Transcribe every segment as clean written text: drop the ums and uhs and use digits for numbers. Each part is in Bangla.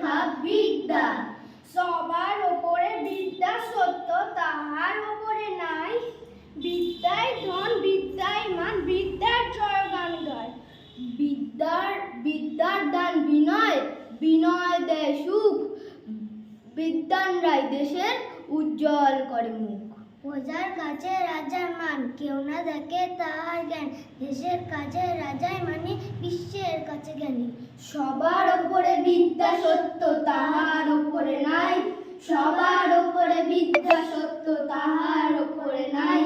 শিক্ষা বিদ্যা। সবার ওপরে বিদ্যা সত্য, তাহার ওপরে নাই। বিদ্যায় ধন, বিদ্যায় মান, বিদ্যার জয়গান গায়। বিদ্যার দান বিনয়, বিনয় দেয় সুখ। বিদ্যান রায় দেশের উজ্জ্বল করে মুখ। প্রজার কাছে রাজার মান, কেউ না দেখে তাহার জ্ঞান। দেশের কাছে রাজাই মানে, বিশ্বের কাছে জ্ঞানী। সবার ওপরে বিদ্যা সত্য, তাহার ওপরে নাই। সবার ওপরে বিদ্যা সত্য, তাহার ওপরে নাই।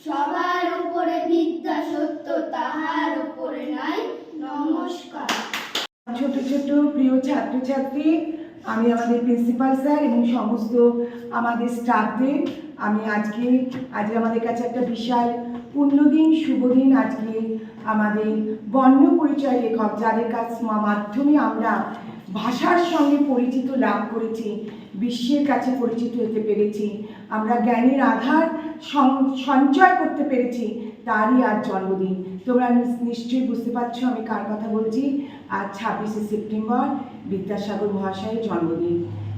সবার ওপরে বিদ্যা সত্য, তাহার ওপরে নাই। নমস্কার। ছোট ছোট প্রিয় ছাত্রছাত্রী, আমি আমাদের প্রিন্সিপাল স্যার এবং সমস্ত আমাদের স্টাফদের আমি আজকে আমাদের কাছে একটা বিশাল পুণ্যদিন, শুভদিন। আজকে আমাদের বর্ণ পরিচয় লেখক, যাদের কাছ মাধ্যমে আমরা ভাষার সঙ্গে পরিচিত লাভ করেছি, বিশ্বের কাছে পরিচিত হতে পেরেছি, আমরা জ্ঞানের আধার সঞ্চয় করতে পেরেছি, তারই আজ জন্মদিন। তোমরা নিশ্চয়ই বুঝতে পারছো আমি কার কথা বলছি। আজ 26শে সেপ্টেম্বর বিদ্যাসাগর মহাশয়ের জন্মদিন,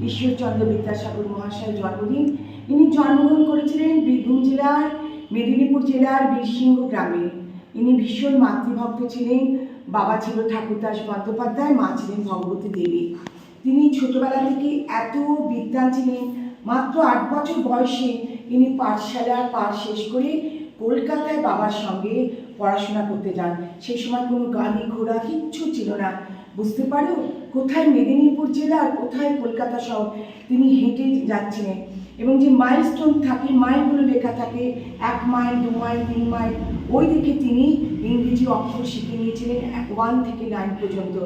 ঈশ্বরচন্দ্র বিদ্যাসাগর মহাশয়ের জন্মদিন। ইনি জন্মগ্রহণ করেছিলেন বীরভূম জেলার মেদিনীপুর জেলার বীরসিংহ গ্রামে। ইনি ভীষণ মাতৃভক্ত ছিলেন। বাবা ছিল ঠাকুরদাস বন্দ্যোপাধ্যায়, মা ছিলেন ভগবতী দেবী। তিনি ছোটবেলা থেকে এত বিদ্বান ছিলেন, মাত্র 8 বছর বয়সে ইনি পাঠশালা পাঠ শেষ করে কলকাতায় বাবার সঙ্গে পড়াশোনা করতে যান। সেই সময় কোনো গাড়ি ঘোড়া কিচ্ছু ছিল না, বুঝতে পারো কোথায় মেদিনীপুর জেলা আর কোথায় কলকাতা শহর। তিনি হেঁটে যাচ্ছিলেন এবং যে মাইলস্টোন থাকে, মাইলগুলো লেখা থাকে, 1 মাইল 2 মাইল 3 মাইল, ওই দিকে তিনি ইংরেজি অক্ষর শিখে নিয়েছিলেন 1 থেকে 9 পর্যন্ত।